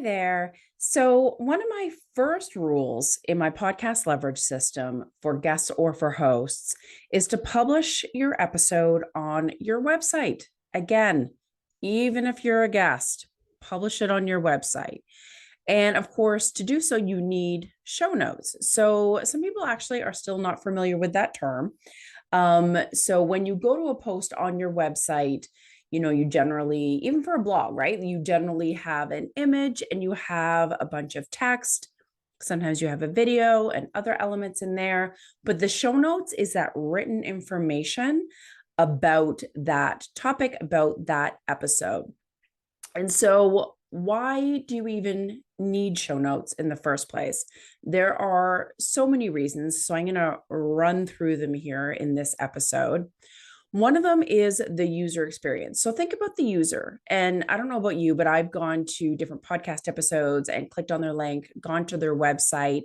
Hi there. So, one of my first rules in my podcast leverage system for guests or for hosts is to publish your episode on your website. Again, even if you're a guest, publish it on your website. And of course, to do so, you need show notes. So, some people actually are still not familiar with that term. So when you go to a post on your website, you generally, even for a blog, right? You generally have an image and you have a bunch of text. Sometimes you have a video and other elements in there. But the show notes is that written information about that topic, about that episode. And so, why do you even need show notes in the first place? There are so many reasons. So, I'm going to run through them here in this episode. One of them is the user experience. So, think about the user. And I don't know about you, but I've gone to different podcast episodes and clicked on their link, gone to their website.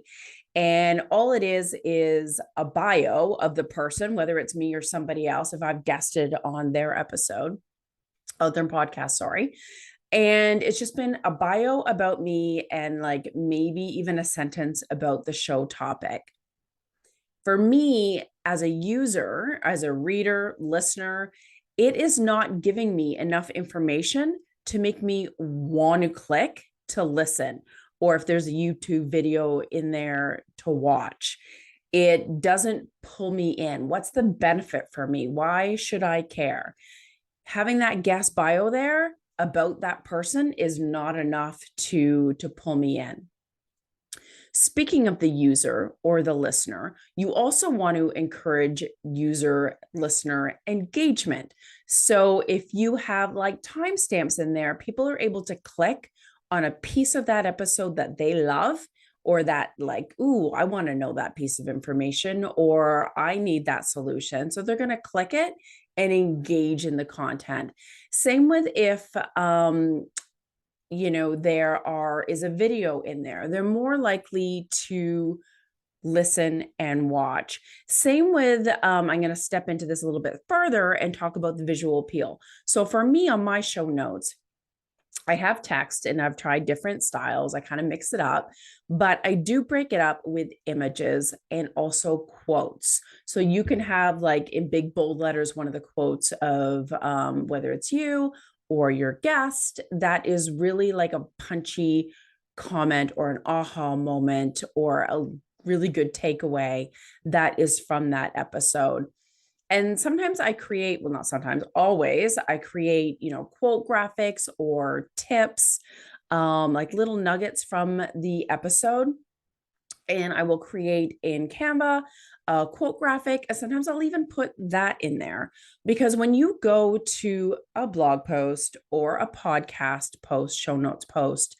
And all it is a bio of the person, whether it's me or somebody else, if I've guested on their episode, their podcast, sorry. And it's just been a bio about me and like maybe even a sentence about the show topic. For me, as a user, as a reader, listener, it is not giving me enough information to make me want to click to listen, or if there's a YouTube video in there to watch. It doesn't pull me in. What's the benefit for me? Why should I care? Having that guest bio there about that person is not enough to pull me in. Speaking of the user or the listener, you also want to encourage user listener engagement. So if you have like timestamps in there, people are able to click on a piece of that episode that they love, or that like, ooh, I want to know that piece of information, or I need that solution. So they're going to click it and engage in the content. Same with if is a video in there, they're more likely to listen and watch. Same with I'm going to step into this a little bit further and talk about the visual appeal. So for me, on my show notes, I have text and I've tried different styles. I kind of mix it up, but I do break it up with images and also quotes. So you can have like in big bold letters, one of the quotes of whether it's you or your guest, that is really like a punchy comment or an aha moment or a really good takeaway that is from that episode. And sometimes I create, well, not sometimes, always, I create, quote graphics or tips, like little nuggets from the episode. And I will create in Canva a quote graphic. And sometimes I'll even put that in there, because when you go to a blog post or a podcast post, show notes post,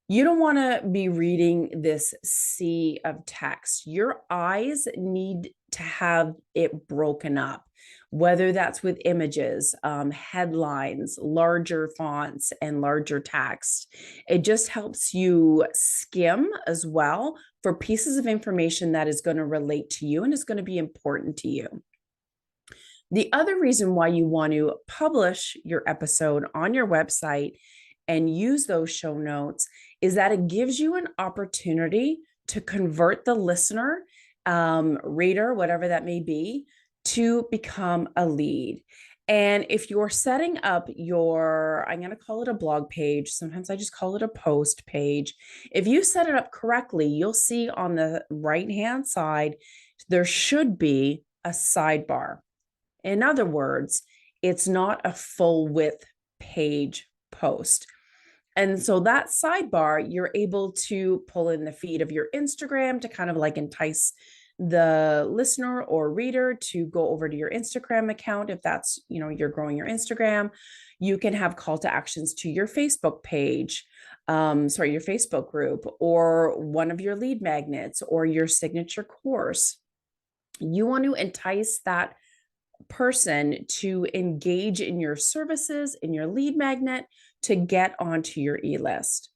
you don't want to be reading this sea of text. Your eyes need to have it broken up, whether that's with images, headlines, larger fonts, and larger text. It just helps you skim as well for pieces of information that is going to relate to you and is going to be important to you. The other reason why you want to publish your episode on your website and use those show notes is that it gives you an opportunity to convert the listener, reader, whatever that may be, to become a lead. And if you're setting up your, I'm going to call it a blog page, sometimes I just call it a post page. If you set it up correctly, you'll see on the right-hand side, there should be a sidebar. In other words, it's not a full width page post. And so that sidebar, you're able to pull in the feed of your Instagram to kind of like entice the listener or reader to go over to your Instagram account. If that's, you're growing your Instagram, you can have call to actions to your Facebook page, your Facebook group, or one of your lead magnets or your signature course. You want to entice that person to engage in your services, in your lead magnet, to get onto your e-list.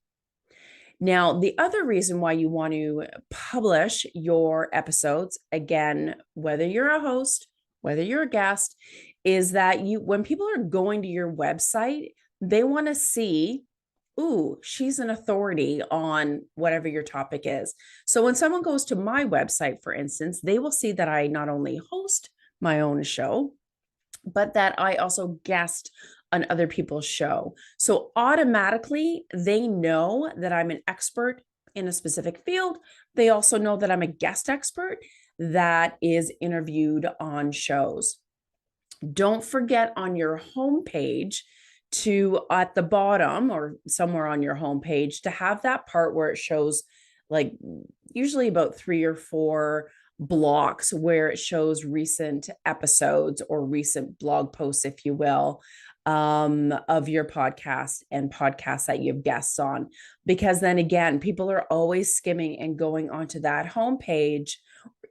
Now, the other reason why you want to publish your episodes, again, whether you're a host, whether you're a guest, is that when people are going to your website, they want to see ooh, she's an authority on whatever your topic is. So when someone goes to my website, for instance, they will see that I not only host my own show, but that I also guest on other people's show. So automatically they know that I'm an expert in a specific field. They also know that I'm a guest expert that is interviewed on shows. Don't forget on your homepage to, at the bottom or somewhere on your homepage, to have that part where it shows, like, usually about 3 or 4 blocks where it shows recent episodes or recent blog posts, if you will, of your podcast and podcasts that you've guests on. Because then again, people are always skimming and going onto that homepage,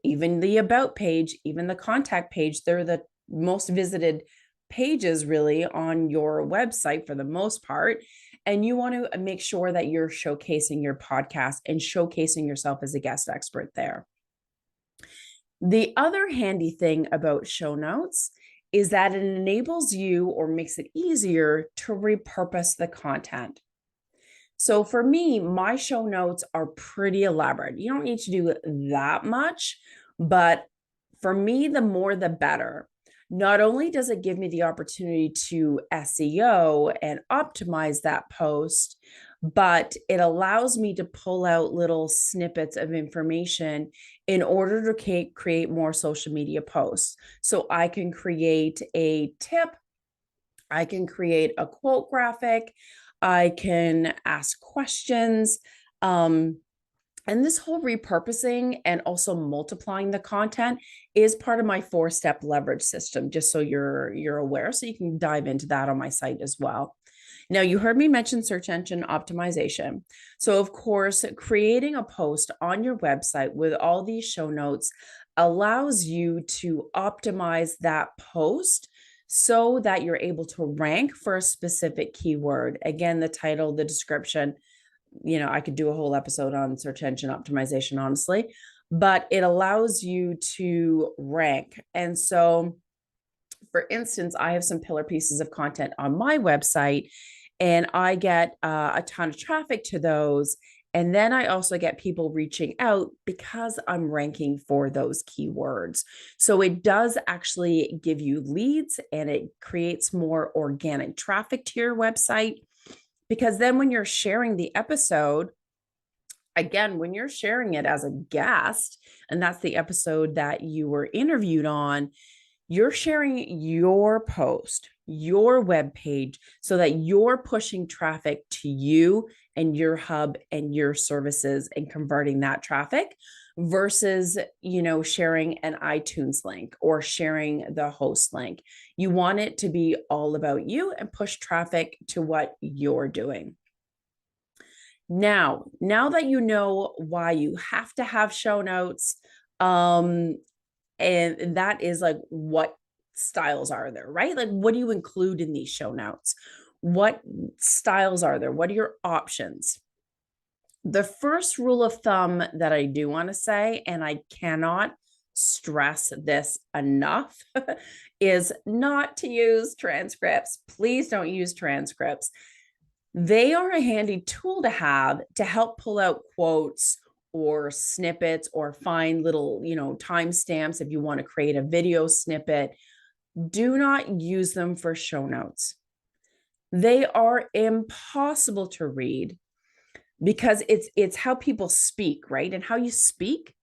even the about page, even the contact page. They're the most visited pages really on your website for the most part. And you want to make sure that you're showcasing your podcast and showcasing yourself as a guest expert there. The other handy thing about show notes is that it enables you or makes it easier to repurpose the content. So for me, my show notes are pretty elaborate. You don't need to do that much, but for me, the more the better. Not only does it give me the opportunity to SEO and optimize that post, but it allows me to pull out little snippets of information in order to create more social media posts. So I can create a tip, I can create a quote graphic, I can ask questions. And this whole repurposing and also multiplying the content is part of my 4-step leverage system, just so you're aware. So you can dive into that on my site as well. Now, you heard me mention search engine optimization. So, of course, creating a post on your website with all these show notes allows you to optimize that post so that you're able to rank for a specific keyword. Again, the title, the description, I could do a whole episode on search engine optimization, honestly, but it allows you to rank. And so, for instance, I have some pillar pieces of content on my website, and I get a ton of traffic to those. And then I also get people reaching out because I'm ranking for those keywords. So it does actually give you leads and it creates more organic traffic to your website. Because then when you're sharing the episode, again, when you're sharing it as a guest, and that's the episode that you were interviewed on, you're sharing your post, your web page, so that you're pushing traffic to you and your hub and your services and converting that traffic versus, sharing an iTunes link or sharing the host link. You want it to be all about you and push traffic to what you're doing. Now that you know why you have to have show notes, and that is like, what styles are there, right? Like, what do you include in these show notes? What styles are there? What are your options? The first rule of thumb that I do want to say, and I cannot stress this enough, is not to use transcripts. Please don't use transcripts. They are a handy tool to have to help pull out quotes or snippets or find little, timestamps if you want to create a video snippet. Do not use them for show notes. They are impossible to read because it's how people speak, right? And how you speak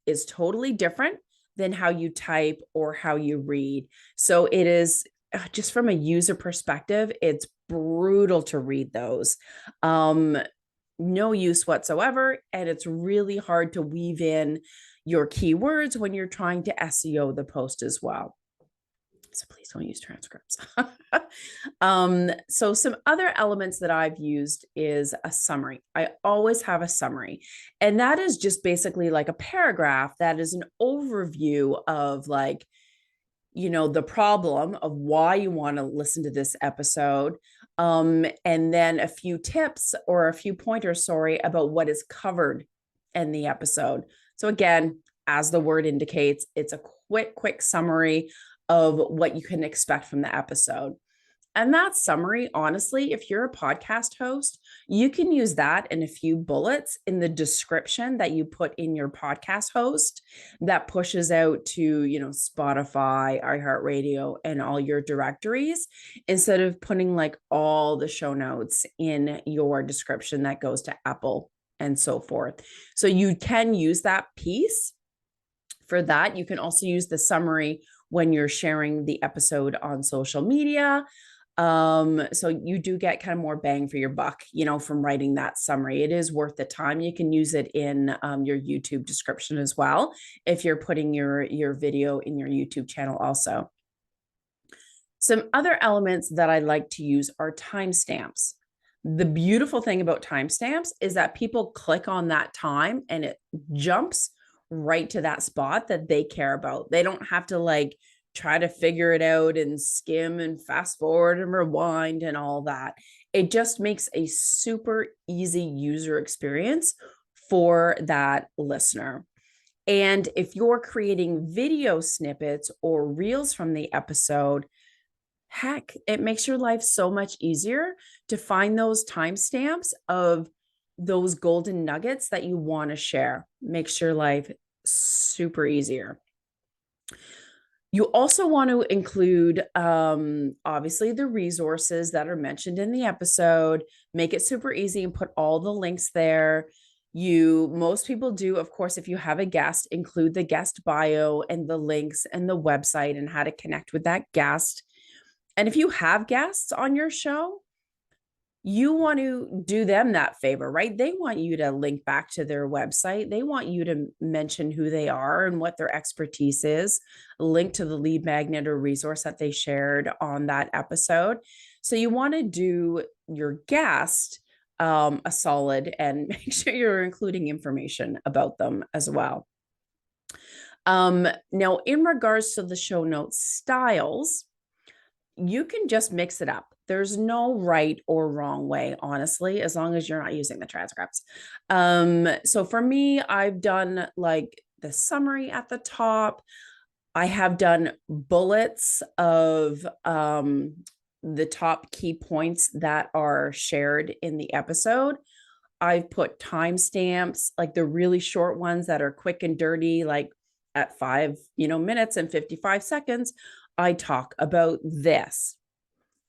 is totally different than how you type or how you read. So it is, just from a user perspective, it's brutal to read those. No use whatsoever. And it's really hard to weave in your keywords when you're trying to SEO the post as well. So please don't use transcripts. So some other elements that I've used is a summary. I always have a summary, and that is just basically like a paragraph that is an overview of, like, the problem of why you want to listen to this episode. And then a few tips or a few pointers, about what is covered in the episode. So again, as the word indicates, it's a quick summary of what you can expect from the episode. And that summary, honestly, if you're a podcast host, you can use that in a few bullets in the description that you put in your podcast host that pushes out to, Spotify, iHeartRadio, and all your directories instead of putting like all the show notes in your description that goes to Apple and so forth. So you can use that piece for that. You can also use the summary when you're sharing the episode on social media. So you do get kind of more bang for your buck, from writing that summary. It is worth the time. You can use it in your YouTube description as well if you're putting your video in your YouTube channel also. Some other elements that I like to use are timestamps. The beautiful thing about timestamps is that people click on that time and it jumps right to that spot that they care about. They don't have to like try to figure it out and skim and fast forward and rewind and all that. It just makes a super easy user experience for that listener. And if you're creating video snippets or reels from the episode, heck, it makes your life so much easier to find those timestamps of those golden nuggets that you want to share. Makes your life super easier. You also want to include, obviously, the resources that are mentioned in the episode. Make it super easy and put all the links there. Most people do, of course, if you have a guest, include the guest bio and the links and the website and how to connect with that guest. And if you have guests on your show, you want to do them that favor, right? They want you to link back to their website. They want you to mention who they are and what their expertise is, link to the lead magnet or resource that they shared on that episode. So you want to do your guest a solid and make sure you're including information about them as well. Now, in regards to the show notes styles, you can just mix it up. There's no right or wrong way, honestly, as long as you're not using the transcripts. So for me, I've done like the summary at the top. I have done bullets of the top key points that are shared in the episode. I've put timestamps, like the really short ones that are quick and dirty, like at 5, minutes and 55 seconds. I talk about this.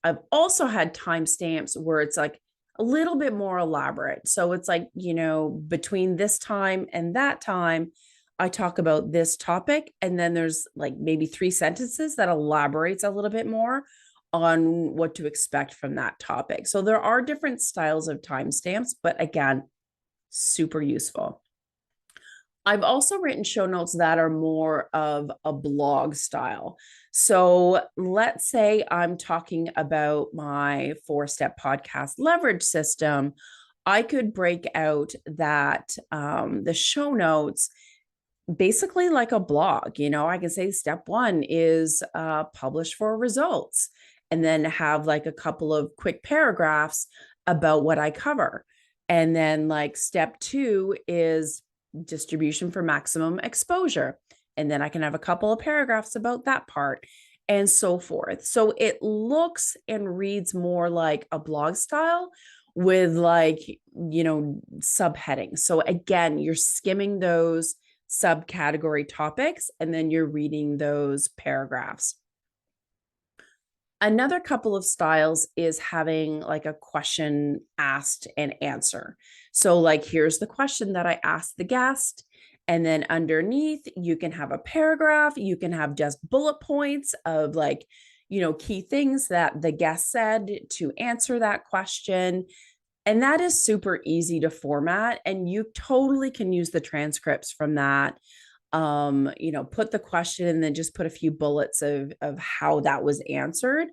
I've also had timestamps where it's like a little bit more elaborate. So it's like, between this time and that time, I talk about this topic. And then there's like maybe 3 sentences that elaborates a little bit more on what to expect from that topic. So there are different styles of timestamps, but again, super useful. I've also written show notes that are more of a blog style. So let's say I'm talking about my 4-step podcast leverage system. I could break out that the show notes basically like a blog. I can say step 1 is publish for results, and then have like a couple of quick paragraphs about what I cover. And then like step 2 is distribution for maximum exposure. And then I can have a couple of paragraphs about that part and so forth. So it looks and reads more like a blog style with like, subheadings. So again, you're skimming those subcategory topics and then you're reading those paragraphs. Another couple of styles is having like a question asked and answer. So like, here's the question that I asked the guest. And then underneath, you can have a paragraph. You can have just bullet points of like, key things that the guest said to answer that question. And that is super easy to format. And you totally can use the transcripts from that. Put the question and then just put a few bullets of how that was answered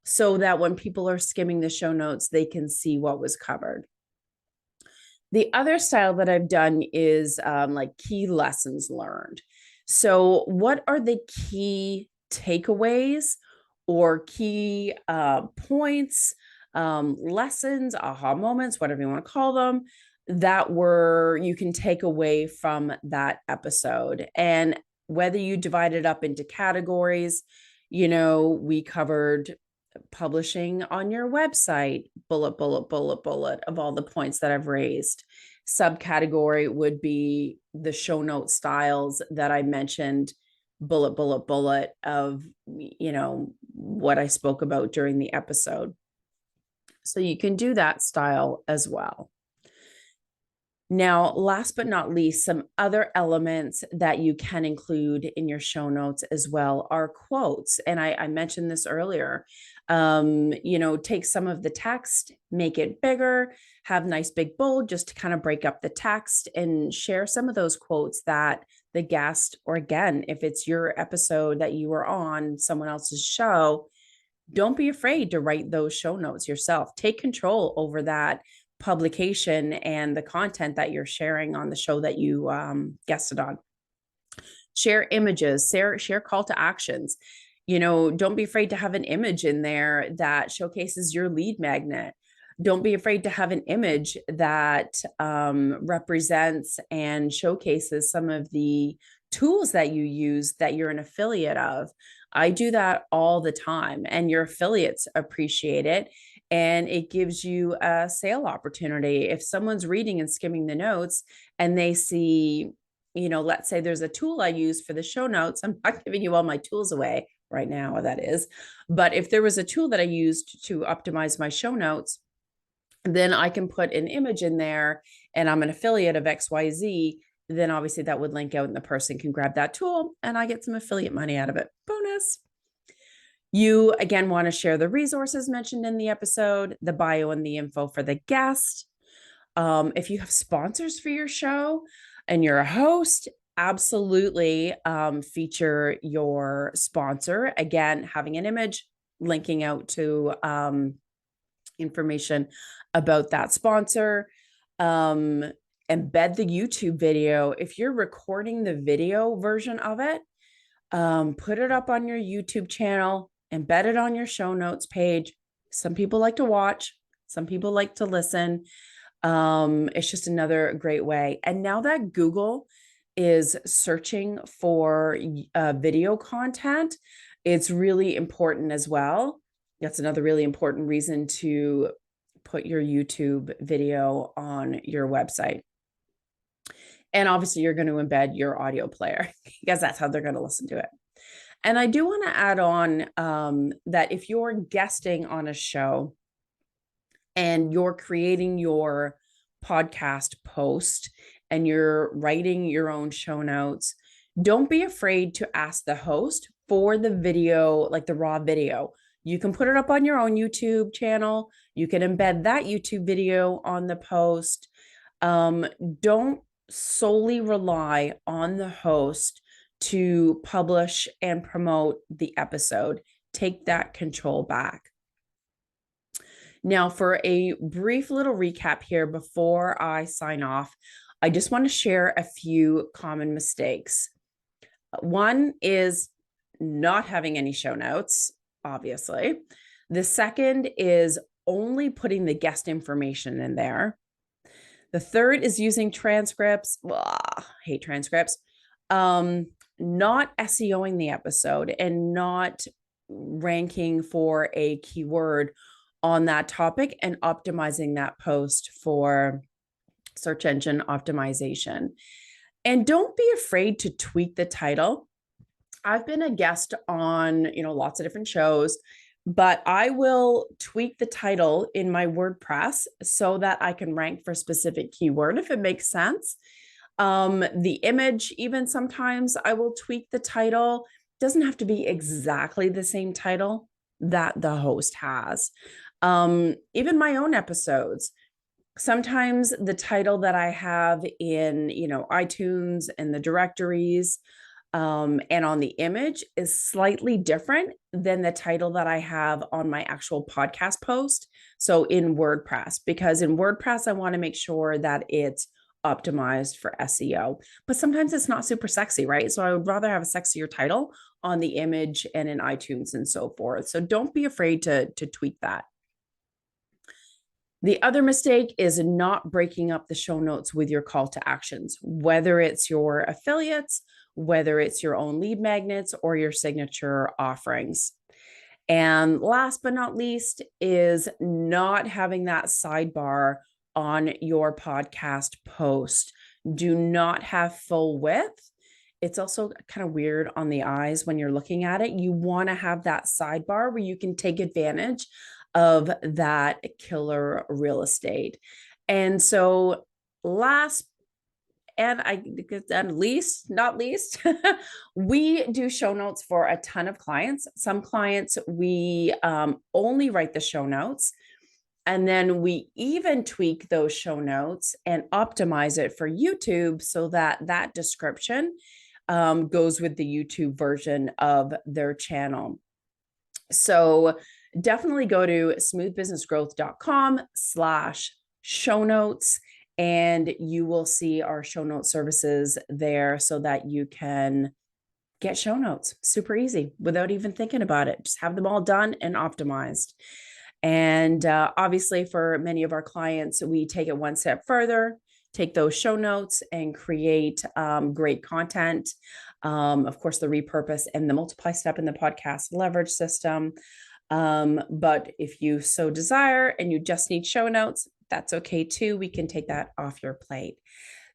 so that when people are skimming the show notes, they can see what was covered. The other style that I've done is like key lessons learned. So what are the key takeaways or key points, lessons, aha moments, whatever you want to call them, that you can take away from that episode? And whether you divide it up into categories, we covered publishing on your website, bullet, bullet, bullet, bullet of all the points that I've raised. Subcategory would be the show note styles that I mentioned, bullet, bullet, bullet of, what I spoke about during the episode. So you can do that style as well. Now, last but not least, some other elements that you can include in your show notes as well are quotes. And I mentioned this earlier. Take some of the text, make it bigger, have nice big bold just to kind of break up the text, and share some of those quotes that the guest, or again, if it's your episode that you were on someone else's show, don't be afraid to write those show notes yourself. Take control over that publication and the content that you're sharing on the show that you guested on. Share images, share call to actions. Don't be afraid to have an image in there that showcases your lead magnet. Don't be afraid to have an image that represents and showcases some of the tools that you use that you're an affiliate of. I do that all the time, and your affiliates appreciate it. And it gives you a sale opportunity. If someone's reading and skimming the notes and they see, let's say there's a tool I use for the show notes. I'm not giving you all my tools away right now, that is. But if there was a tool that I used to optimize my show notes, then I can put an image in there and I'm an affiliate of XYZ. Then obviously that would link out and the person can grab that tool and I get some affiliate money out of it. Bonus. You, again, want to share the resources mentioned in the episode, the bio and the info for the guest. If you have sponsors for your show and you're a host, absolutely feature your sponsor. Again, having an image, linking out to information about that sponsor. Embed the YouTube video. If you're recording the video version of it, put it up on your YouTube channel, embed it on your show notes page. Some people like to watch, some people like to listen. It's just another great way. And now that Google is searching for video content, it's really important as well. That's another really important reason to put your YouTube video on your website. And obviously you're going to embed your audio player because that's how they're going to listen to it. And I do want to add on that if you're guesting on a show and you're creating your podcast post and you're writing your own show notes, don't be afraid to ask the host for the video, like the raw video. You can put it up on your own YouTube channel. You can embed that YouTube video on the post. Don't solely rely on the host to publish and promote the episode. Take that control back. Now, for a brief little recap here before I sign off, I just want to share a few common mistakes. One is not having any show notes, obviously. The second is only putting the guest information in there. The third is using transcripts. Hate transcripts. Not SEOing the episode and not ranking for a keyword on that topic and optimizing that post for search engine optimization. And don't be afraid to tweak the title. I've been a guest on, lots of different shows, but I will tweak the title in my WordPress so that I can rank for a specific keyword if it makes sense. The image, even sometimes I will tweak the title. It doesn't have to be exactly the same title that the host has. Even my own episodes, sometimes the title that I have in, iTunes and the directories, and on the image is slightly different than the title that I have on my actual podcast post. So in WordPress, because in WordPress, I want to make sure that it's optimized for SEO, but sometimes it's not super sexy, right? So I would rather have a sexier title on the image and in iTunes and so forth. So don't be afraid to tweak that. The other mistake is not breaking up the show notes with your call to actions, whether it's your affiliates, whether it's your own lead magnets or your signature offerings. And last but not least is not having that sidebar on your podcast post. Do not have full width. It's also kind of weird on the eyes when you're looking at it. You want to have that sidebar where you can take advantage of that killer real estate. And so last and least, not least, we do show notes for a ton of clients. Some clients, we only write the show notes. And then we even tweak those show notes and optimize it for YouTube so that that description goes with the YouTube version of their channel. So definitely go to smoothbusinessgrowth.com/show notes, and you will see our show note services there so that you can get show notes super easy without even thinking about it. Just have them all done and optimized. And obviously, for many of our clients, we take it one step further, take those show notes and create great content. Of course, the repurpose and the multiply step in the podcast leverage system. But if you so desire and you just need show notes, that's okay too. We can take that off your plate.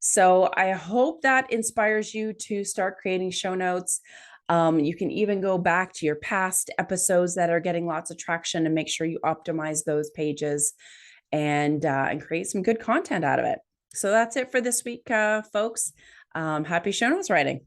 So I hope that inspires you to start creating show notes. You can even go back to your past episodes that are getting lots of traction and make sure you optimize those pages and create some good content out of it. So that's it for this week, folks. Happy show notes writing.